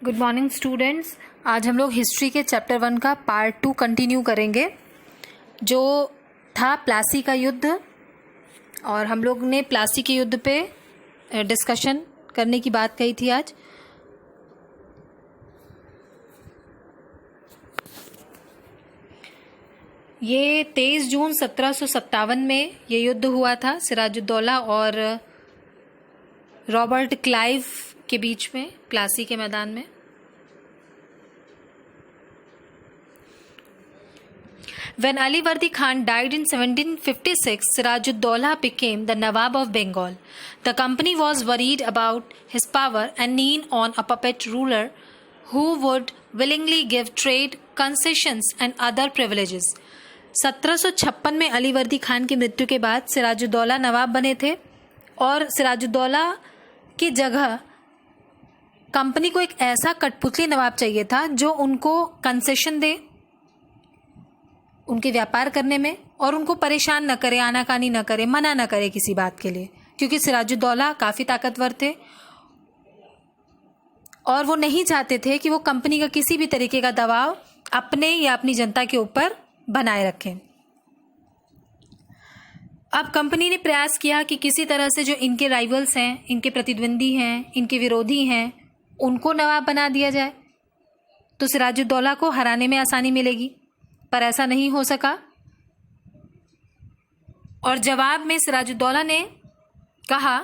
Good morning students. आज हम लोग हिस्ट्री के चैप्टर 1 का पार्ट 2 कंटिन्यू करेंगे, जो था प्लासी का युद्ध। और हम लोग ने प्लासी के युद्ध पे डिस्कशन करने की बात कही थी आज। ये 23 जून 1757 में ये युद्ध हुआ था सिराजुद्दौला और रॉबर्ट क्लाइव के बीच में, प्लासी के मैदान में। When Ali Vardi Khan died in 1756, Sirajuddaulah became the Nawab of Bengal. The company was worried about his power and keen on a puppet ruler who would willingly give trade concessions and other privileges. 1756 में अली वर्दी खान की मृत्यु के बाद सिराजुद्दौला नवाब बने थे और सिराजुद्दौला की जगह कंपनी को एक ऐसा कठपुतली नवाब चाहिए था जो उनको कंसेशन दे उनके व्यापार करने में और उनको परेशान न करे, आनाकानी न करे, मना न करे किसी बात के लिए, क्योंकि सिराजुद्दौला काफ़ी ताकतवर थे और वो नहीं चाहते थे कि वो कंपनी का किसी भी तरीके का दबाव अपने या अपनी जनता के ऊपर बनाए रखें। अब कंपनी ने प्रयास किया कि किसी तरह से जो इनके राइवल्स हैं, इनके प्रतिद्वंदी हैं, इनके विरोधी हैं, उनको नवाब बना दिया जाए तो सिराजुद्दौला को हराने में आसानी मिलेगी, पर ऐसा नहीं हो सका। और जवाब में सिराजुद्दौला ने कहा,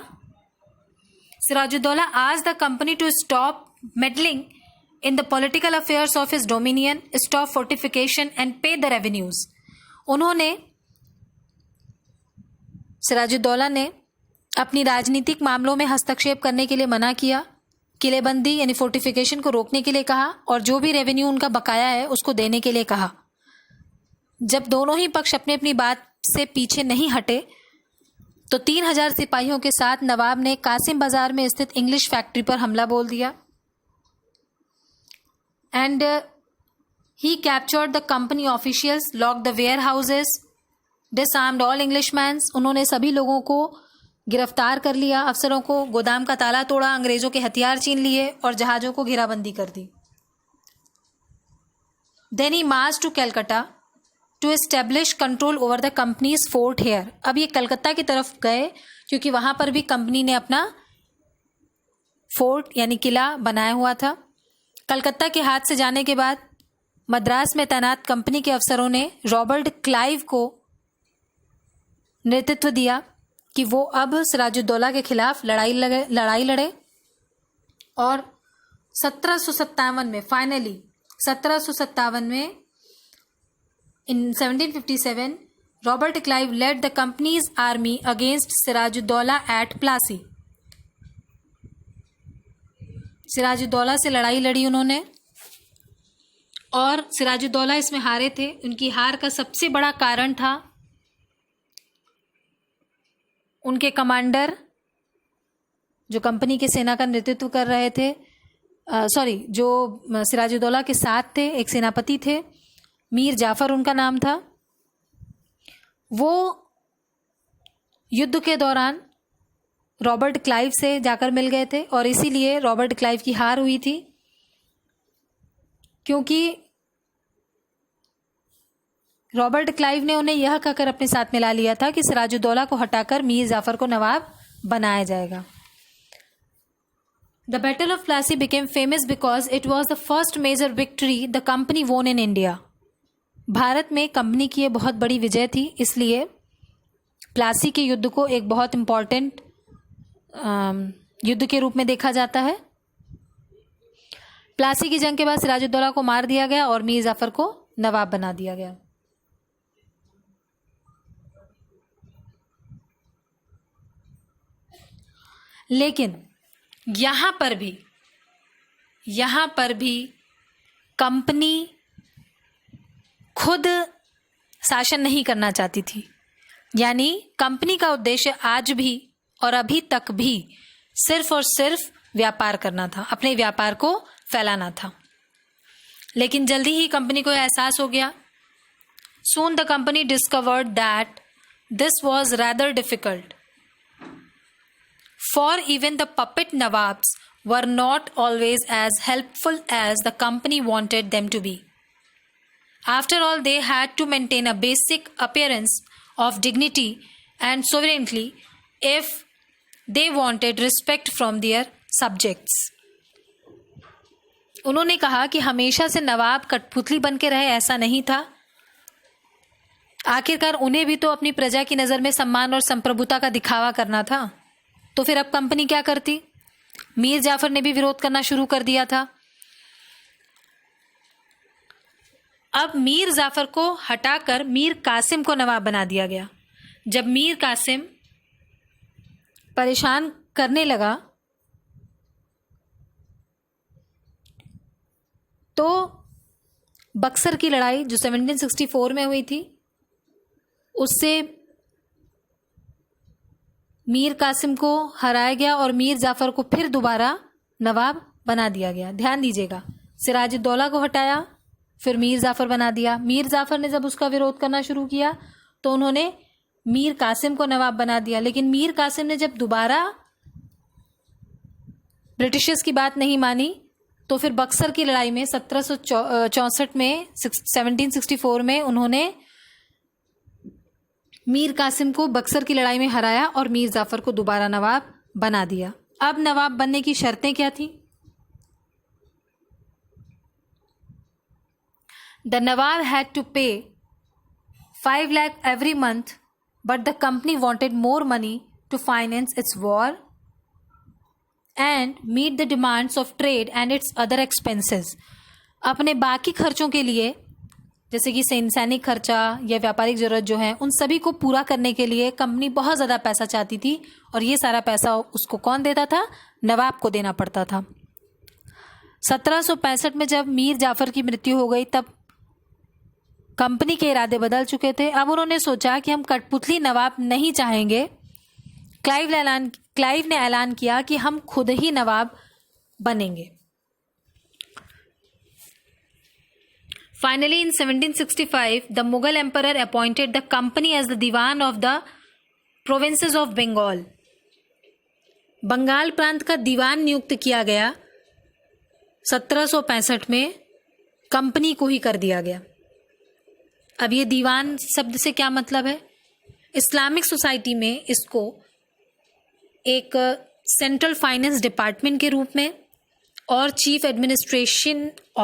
Siraj-ud-Daulah asked the company to stop meddling in the political affairs of his dominion, stop fortification and pay the revenues. उन्होंने, सिराजुद्दौला ने अपनी राजनीतिक मामलों में हस्तक्षेप करने के लिए मना किया, किलेबंदी यानी फोर्टिफिकेशन को रोकने के लिए कहा और जो भी रेवेन्यू उनका बकाया है उसको देने के लिए कहा। जब दोनों ही पक्ष अपनी अपनी बात से पीछे नहीं हटे तो 3000 सिपाहियों के साथ नवाब ने कासिम बाजार में स्थित इंग्लिश फैक्ट्री पर हमला बोल दिया and he captured the company officials, locked the warehouses, disarmed all Englishmans. उन्होंने सभी लोगों को गिरफ्तार कर लिया, अफसरों को, गोदाम का ताला तोड़ा, अंग्रेजों के हथियार छीन लिए और जहाज़ों को घेराबंदी कर दी। Then he march to Calcutta to establish control over the company's fort here. अब ये कलकत्ता की तरफ गए क्योंकि वहाँ पर भी कंपनी ने अपना फोर्ट यानी किला बनाया हुआ था। कलकत्ता के हाथ से जाने के बाद मद्रास में तैनात कंपनी के अफसरों ने रॉबर्ट क्लाइव को नेतृत्व दिया कि वो अब सिराजुद्दौला के खिलाफ लड़ाई लड़े और 1757 में फाइनली 1757 में In 1757, Robert Clive led the company's army against Sirajuddaulah at Plassey. Siraj-ud-Daulah से लड़ाई लड़ी उन्होंने और सिराजुद्दौला इसमें हारे थे। उनकी हार का सबसे बड़ा कारण था उनके कमांडर जो कंपनी के सेना का नेतृत्व कर रहे थे, जो सिराजुद्दौला के साथ थे, एक सेनापति थे, मीर जाफ़र उनका नाम था। वो युद्ध के दौरान रॉबर्ट क्लाइव से जाकर मिल गए थे और इसीलिए रॉबर्ट क्लाइव की हार हुई थी, क्योंकि रॉबर्ट क्लाइव ने उन्हें यह कहकर अपने साथ मिला लिया था कि सिराजुद्दौला को हटाकर मीर जाफ़र को नवाब बनाया जाएगा। The Battle of Plassey became famous because it was the first major victory the company won in India. Bharat में कंपनी की ये बहुत बड़ी विजय थी, इसलिए प्लासी के युद्ध को एक बहुत इम्पॉर्टेंट युद्ध के रूप में देखा जाता है। प्लासी की जंग के बाद सिराजुद्दौला को मार दिया गया और मीर जाफ़र को नवाब बना दिया गया। लेकिन यहाँ पर भी कंपनी खुद शासन नहीं करना चाहती थी, यानी कंपनी का उद्देश्य आज भी और अभी तक भी सिर्फ और सिर्फ व्यापार करना था, अपने व्यापार को फैलाना था। लेकिन जल्दी ही कंपनी को एहसास हो गया। Soon the company discovered that this was rather difficult, for even the puppet nawabs were not always as helpful as the company wanted them to be. After all, they had to maintain a basic appearance of dignity and sovereignty if they wanted respect from their subjects. उन्होंने कहा कि हमेशा से नवाब कठपुतली बन के रहे, ऐसा नहीं था। आखिरकार उन्हें भी तो अपनी प्रजा की नज़र में सम्मान और संप्रभुता का दिखावा करना था। तो फिर अब कंपनी क्या करती? मीर जाफर ने भी विरोध करना शुरू कर दिया था। अब मीर जाफर को हटाकर मीर कासिम को नवाब बना दिया गया। जब मीर कासिम परेशान करने लगा तो बक्सर की लड़ाई जो 1764 में हुई थी, उससे मीर कासिम को हराया गया और मीर जाफ़र को फिर दोबारा नवाब बना दिया गया। ध्यान दीजिएगा, सिराजुद्दौला को हटाया, फिर मीर जाफ़र बना दिया। मीर जाफ़र ने जब उसका विरोध करना शुरू किया तो उन्होंने मीर कासिम को नवाब बना दिया। लेकिन मीर कासिम ने जब दोबारा ब्रिटिशर्स की बात नहीं मानी तो फिर बक्सर की लड़ाई में 1764 में 1764 में उन्होंने मीर कासिम को बक्सर की लड़ाई में हराया और मीर जाफ़र को दोबारा नवाब बना दिया। अब नवाब बनने की शर्तें क्या थी? द नवाब हैड टू पे 5 lakh every month, but the company wanted more money to finance its war and meet the demands of trade and its other expenses. अपने बाकी खर्चों के लिए, जैसे कि सैनिक खर्चा या व्यापारिक ज़रूरत जो है, उन सभी को पूरा करने के लिए कंपनी बहुत ज़्यादा पैसा चाहती थी और ये सारा पैसा उसको कौन देता था? नवाब को देना पड़ता था। 1765 में जब मीर जाफ़र की मृत्यु हो गई तब कंपनी के इरादे बदल चुके थे। अब उन्होंने सोचा कि हम कठपुतली नवाब नहीं चाहेंगे। क्लाइव ने ऐलान किया कि हम खुद ही नवाब बनेंगे। Finally, in 1765, the Mughal emperor appointed the company as the Diwan of the provinces of Bengal. Bengal प्रांत का दीवान नियुक्त किया गया। 1765 में कंपनी को ही कर दिया गया। अब ये दीवान शब्द से क्या मतलब है? इस्लामिक सोसाइटी में इसको एक सेंट्रल फाइनेंस डिपार्टमेंट के रूप में और चीफ एडमिनिस्ट्रेटिव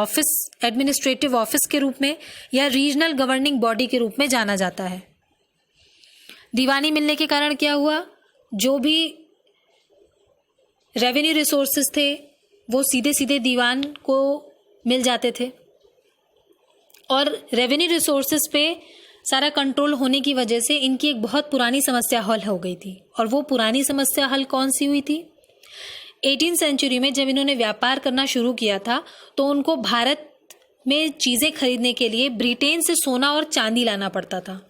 ऑफिस के रूप में या रीजनल गवर्निंग बॉडी के रूप में जाना जाता है। दीवानी मिलने के कारण क्या हुआ? जो भी रेवेन्यू रिसोर्सेज थे वो सीधे सीधे दीवान को मिल जाते थे और रेवेन्यू रिसोर्सेज पे सारा कंट्रोल होने की वजह से इनकी एक बहुत पुरानी समस्या हल हो गई थी। और वो पुरानी समस्या हल कौन सी हुई थी? 18वीं सेंचुरी में जब इन्होंने व्यापार करना शुरू किया था तो उनको भारत में चीज़ें खरीदने के लिए ब्रिटेन से सोना और चांदी लाना पड़ता था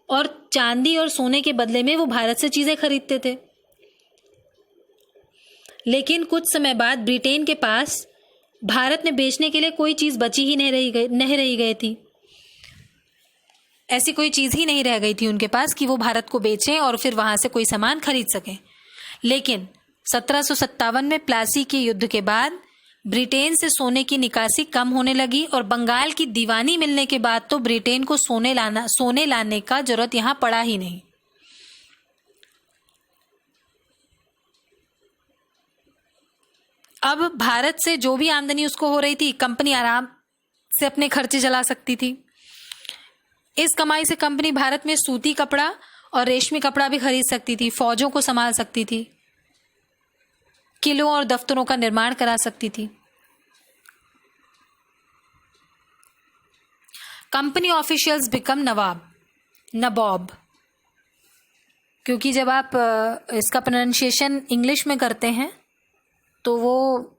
और चांदी और सोने के बदले में वो भारत से चीज़ें खरीदते थे। लेकिन कुछ समय बाद ब्रिटेन के पास भारत में बेचने के लिए कोई चीज़ बची ही नहीं रही गई थी। ऐसी कोई चीज़ ही नहीं रह गई थी उनके पास कि वो भारत को बेचें और फिर वहाँ से कोई सामान खरीद सकें। लेकिन 1757 में प्लासी के युद्ध के बाद ब्रिटेन से सोने की निकासी कम होने लगी और बंगाल की दीवानी मिलने के बाद तो ब्रिटेन को सोने लाने का जरूरत यहाँ पड़ा ही नहीं। अब भारत से जो भी आमदनी उसको हो रही थी, कंपनी आराम से अपने खर्चे चला सकती थी। इस कमाई से कंपनी भारत में सूती कपड़ा और रेशमी कपड़ा भी खरीद सकती थी, फौजों को संभाल सकती थी, किलों और दफ्तरों का निर्माण करा सकती थी। कंपनी ऑफिशियल्स बिकम नवाब, क्योंकि जब आप इसका प्रोनाउंसिएशन इंग्लिश में करते हैं तो वो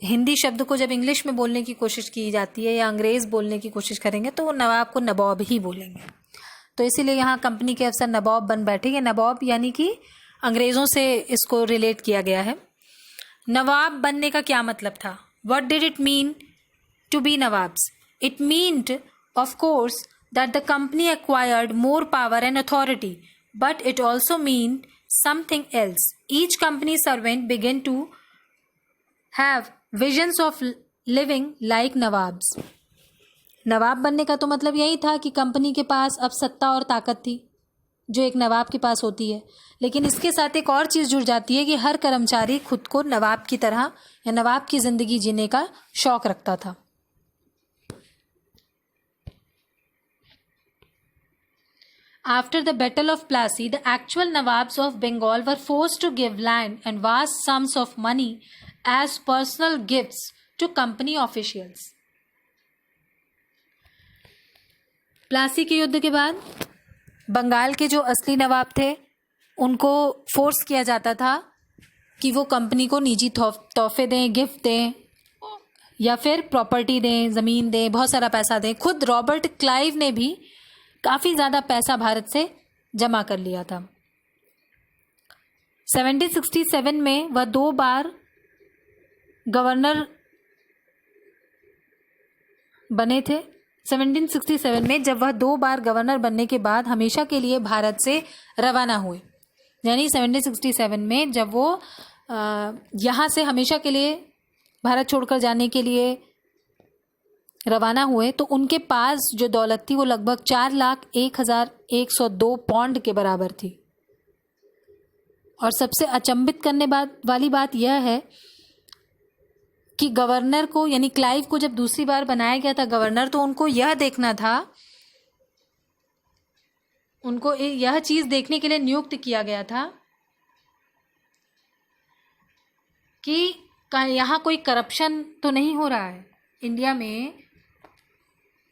हिंदी शब्द को जब इंग्लिश में बोलने की कोशिश की जाती है या अंग्रेज़ बोलने की कोशिश करेंगे तो वो नवाब को नवाब ही बोलेंगे। तो इसीलिए यहाँ कंपनी के अफसर नवाब बन बैठे। ये नवाब यानी कि अंग्रेज़ों से इसको रिलेट किया गया है। नवाब बनने का क्या मतलब था? What did it mean to be Nawabs? It meant, of course, that the company acquired more power and authority, but it also meant something else. Each company servant began to have visions of living like nawabs. Nawab बनने का तो मतलब यही था कि company के पास अब सत्ता और ताकत थी जो एक नवाब के पास होती है, लेकिन इसके साथ एक और चीज़ जुड़ जाती है कि हर कर्मचारी खुद को नवाब की तरह या नवाब की ज़िंदगी जीने का शौक रखता था। After the Battle of Plassey, the actual Nawabs of Bengal were forced to give land and vast sums of money as personal gifts to company officials. Plassey के युद्ध के बाद बंगाल के जो असली नवाब थे उनको फोर्स किया जाता था कि वो कंपनी को निजी तोहफे दें, गिफ्ट दें या फिर प्रॉपर्टी दें, ज़मीन दें, बहुत सारा पैसा दें। खुद रॉबर्ट क्लाइव ने भी काफ़ी ज़्यादा पैसा भारत से जमा कर लिया था। 1767 में वह 2 बार गवर्नर बने थे। 1767 में जब वह 2 बार गवर्नर बनने के बाद हमेशा के लिए भारत से रवाना हुए, यानी 1767 में जब वो यहाँ से हमेशा के लिए भारत छोड़कर जाने के लिए रवाना हुए, तो उनके पास जो दौलत थी वो लगभग 4,01,102 पौंड के बराबर थी। और सबसे अचंभित करने वाली बात यह है कि गवर्नर को, यानी क्लाइव को जब दूसरी बार बनाया गया था गवर्नर, तो उनको यह देखना था, उनको यह चीज़ देखने के लिए नियुक्त किया गया था कि यहाँ कोई करप्शन तो नहीं हो रहा है। इंडिया में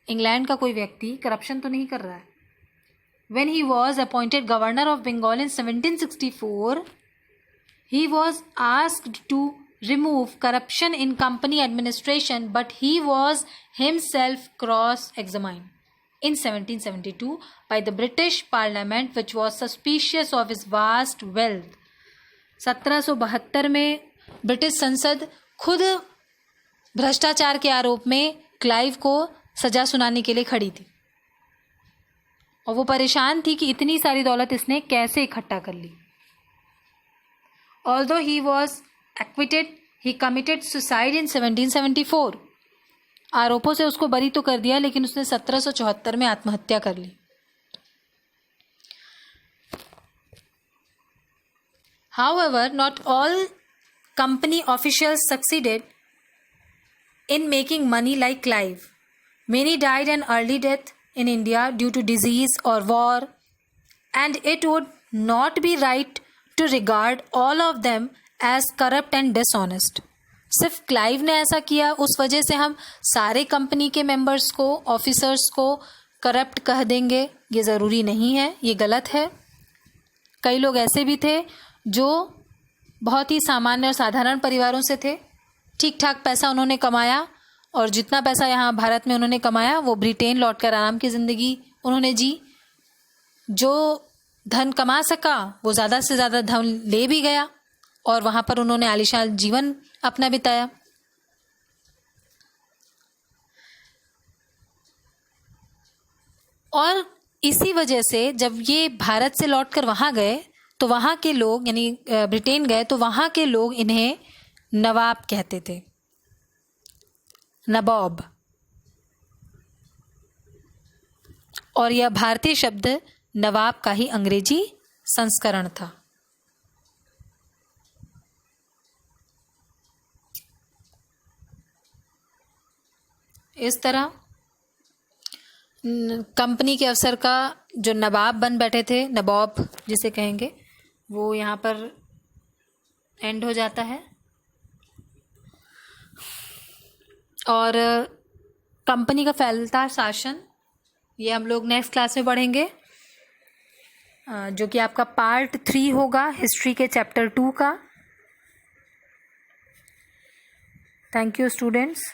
इंग्लैंड का कोई व्यक्ति करप्शन तो नहीं कर रहा है। When he was appointed governor of Bengal in 1764, he was asked to remove corruption in company administration, but he was himself cross-examined in 1772 by the British Parliament, which was suspicious of his vast wealth. 1772 में British संसद खुद भ्रष्टाचार के आरोप में Clive को सजा सुनाने के लिए खड़ी थी और वो परेशान थी कि इतनी सारी दौलत इसने कैसे इकट्ठा कर ली। Although he was acquitted, he committed suicide in 1774. आरोपों से उसको बरी तो कर दिया, लेकिन उसने 1774 में आत्महत्या कर ली। However, not all company officials succeeded in making money like Clive. Many died an early death in India due to disease or war, and it would not be right to regard all of them as corrupt and dishonest. सिर्फ Clive ने ऐसा किया उस वजह से हम सारे company के मेंबर्स को, ऑफिसर्स को करप्ट कह देंगे, ये ज़रूरी नहीं है, ये गलत है। कई लोग ऐसे भी थे जो बहुत ही सामान्य और साधारण परिवारों से थे, ठीक ठाक पैसा उन्होंने कमाया और जितना पैसा यहाँ भारत में उन्होंने कमाया वो ब्रिटेन लौटकर आराम की ज़िंदगी उन्होंने जी। जो धन कमा सका वो ज़्यादा से ज़्यादा धन ले भी गया और वहाँ पर उन्होंने आलीशान जीवन अपना बिताया। और इसी वजह से जब ये भारत से लौटकर वहाँ गए तो वहाँ के लोग, यानी ब्रिटेन गए तो वहाँ के लोग इन्हें नवाब कहते थे, नवाब। और यह भारतीय शब्द नवाब का ही अंग्रेजी संस्करण था। इस तरह कंपनी के अफसर का जो नवाब बन बैठे थे, नवाब जिसे कहेंगे, वो यहाँ पर एंड हो जाता है। और कंपनी का फैलता शासन, ये हम लोग नेक्स्ट क्लास में पढ़ेंगे, जो कि आपका पार्ट 3 होगा हिस्ट्री के चैप्टर 2 का। Thank you students.